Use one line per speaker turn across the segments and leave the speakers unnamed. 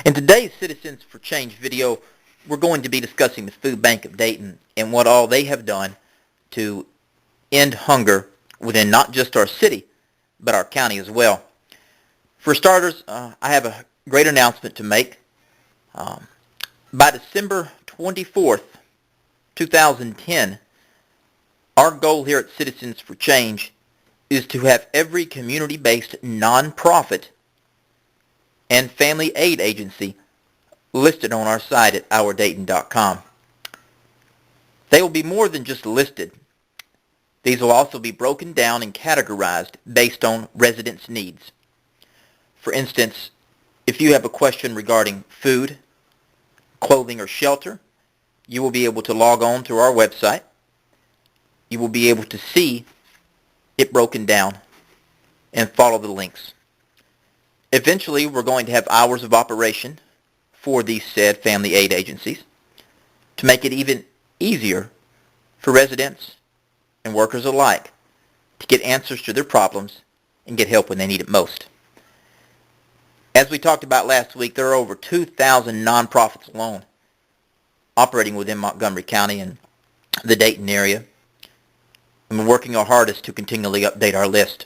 In today's Citizens for Change video, we're going to be discussing the Foodbank of Dayton and what all they have done to end hunger within not just our city, but our county as well. For starters, I have a great announcement to make. By December 24th, 2010, our goal here at Citizens for Change is to have every community-based nonprofit and family aid agency listed on our site at ourdayton.com. They will be more than just listed. These will also be broken down and categorized based on residents' needs. For instance, if you have a question regarding food, clothing, or shelter, you will be able to log on to our website. You will be able to see it broken down and follow the links. Eventually, we're going to have hours of operation for these said family aid agencies to make it even easier for residents and workers alike to get answers to their problems and get help when they need it most. As we talked about last week, there are over 2,000 nonprofits alone operating within Montgomery County and the Dayton area, and we're working our hardest to continually update our list.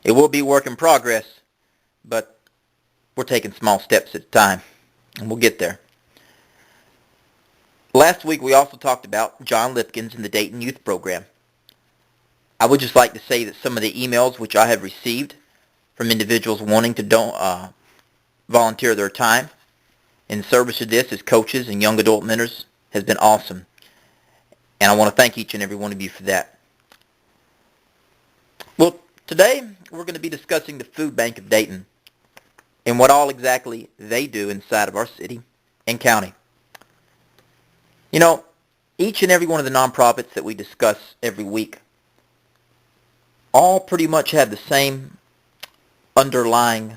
It will be a work in progress, but we're taking small steps at a time, and we'll get there. Last week, we also talked about John Lipkins and the Dayton Youth Program. I would just like to say that some of the emails which I have received from individuals wanting to volunteer their time in service to this as coaches and young adult mentors has been awesome. And I want to thank each and every one of you for that. Well, today we're going to be discussing the Foodbank of Dayton and what all exactly they do inside of our city and county. You know, each and every one of the nonprofits that we discuss every week all pretty much have the same underlying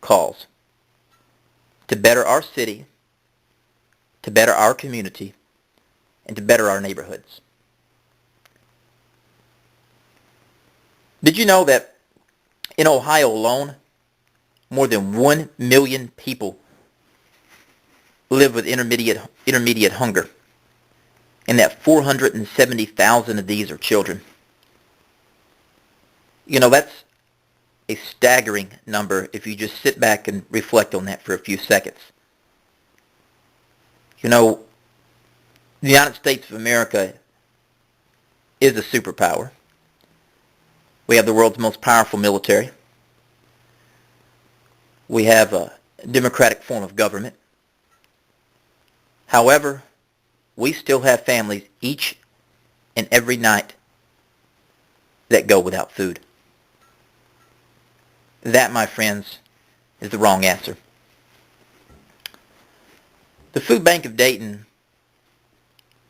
cause: to better our city, to better our community, and to better our neighborhoods. Did you know that in Ohio alone, more than 1 million people live with intermediate hunger, and that 470,000 of these are children? You know, that's a staggering number if you just sit back and reflect on that for a few seconds. You know, the United States of America is a superpower. We have the world's most powerful military. We have a democratic form of government. However, we still have families each and every night that go without food. That, my friends, is the wrong answer. The Foodbank of Dayton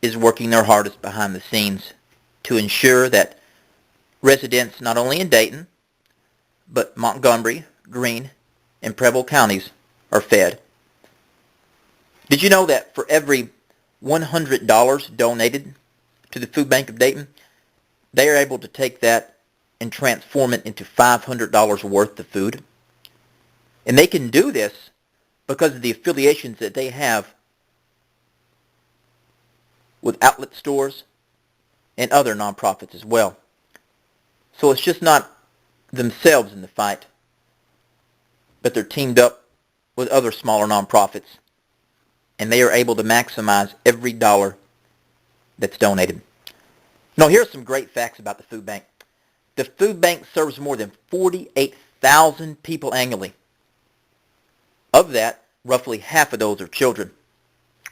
is working their hardest behind the scenes to ensure that residents not only in Dayton, but Montgomery, Greene, and Preble counties are fed. Did you know that for every $100 donated to the Foodbank of Dayton, they are able to take that and transform it into $500 worth of food? And they can do this because of the affiliations that they have with outlet stores and other nonprofits as well. So it's just not themselves in the fight, but they're teamed up with other smaller nonprofits, and they are able to maximize every dollar that's donated. Now, here are some great facts about the food bank. The food bank serves more than 48,000 people annually. Of that, roughly half of those are children.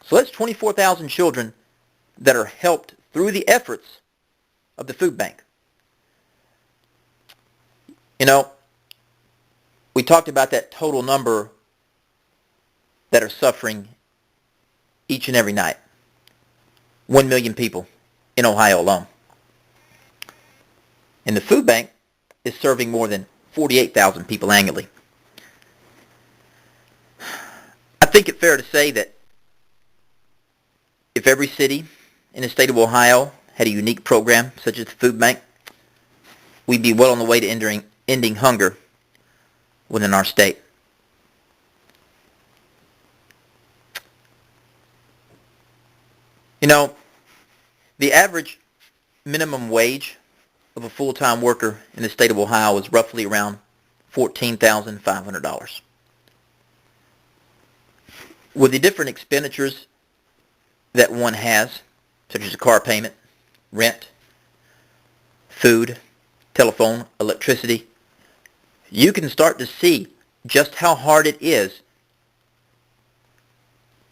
So that's 24,000 children that are helped through the efforts of the food bank. You know, we talked about that total number that are suffering each and every night. 1 million people in Ohio alone. And the food bank is serving more than 48,000 people annually. I think it's fair to say that if every city in the state of Ohio had a unique program such as the food bank, we'd be well on the way to ending hunger within our state. You know, the average minimum wage of a full-time worker in the state of Ohio is roughly around $14,500. With the different expenditures that one has, such as a car payment, rent, food, telephone, electricity, you can start to see just how hard it is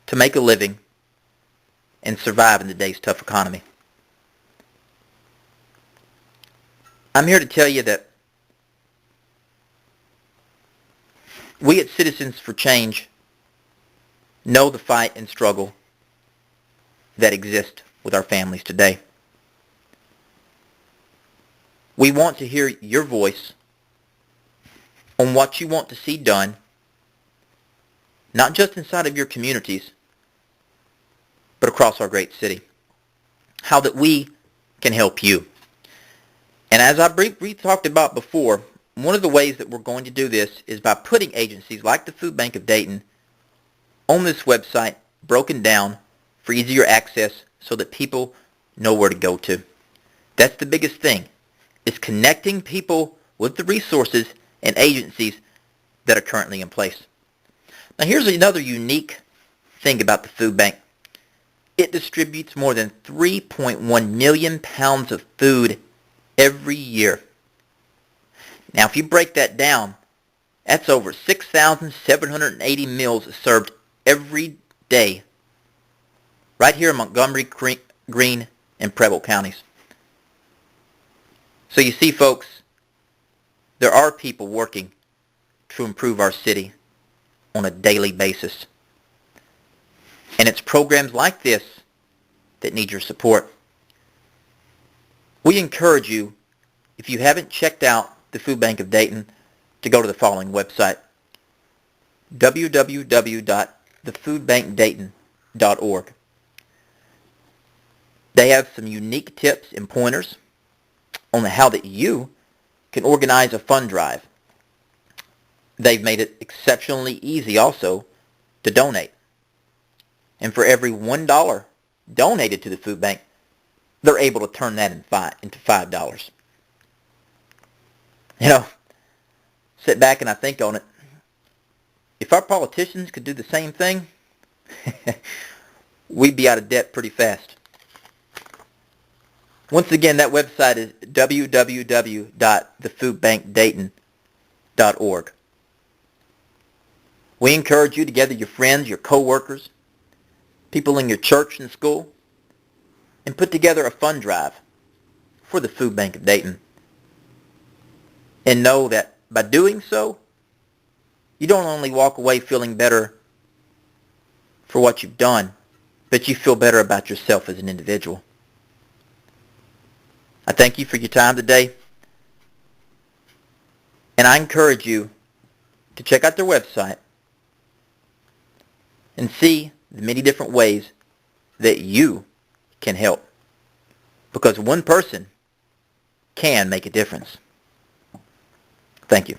to make a living and survive in today's tough economy. I'm here to tell you that we at Citizens for Change know the fight and struggle that exist with our families today. We want to hear your voice on what you want to see done, not just inside of your communities, but across our great city. How that we can help you. And as I briefly talked about before, one of the ways that we're going to do this is by putting agencies like the Foodbank of Dayton on this website, broken down for easier access so that people know where to go to. That's the biggest thing, is connecting people with the resources and agencies that are currently in place. Now here's another unique thing about the food bank. It distributes more than 3.1 million pounds of food every year. Now if you break that down, that's over 6,780 meals served every day right here in Montgomery, Greene, and Preble counties. So you see, folks, there are people working to improve our city on a daily basis. And it's programs like this that need your support. We encourage you, if you haven't checked out the Foodbank of Dayton, to go to the following website, www.thefoodbankdayton.org. They have some unique tips and pointers on how that you can organize a fund drive. They've made it exceptionally easy also to donate. And for every $1 donated to the food bank, they're able to turn that into $5. You know, sit back and I think on it. If our politicians could do the same thing, we'd be out of debt pretty fast. Once again, that website is www.thefoodbankdayton.org. We encourage you to gather your friends, your co-workers, people in your church and school, and put together a fund drive for the Food Bank of Dayton. And know that by doing so, you don't only walk away feeling better for what you've done, but you feel better about yourself as an individual. I thank you for your time today, and I encourage you to check out their website and see the many different ways that you can help, because one person can make a difference. Thank you.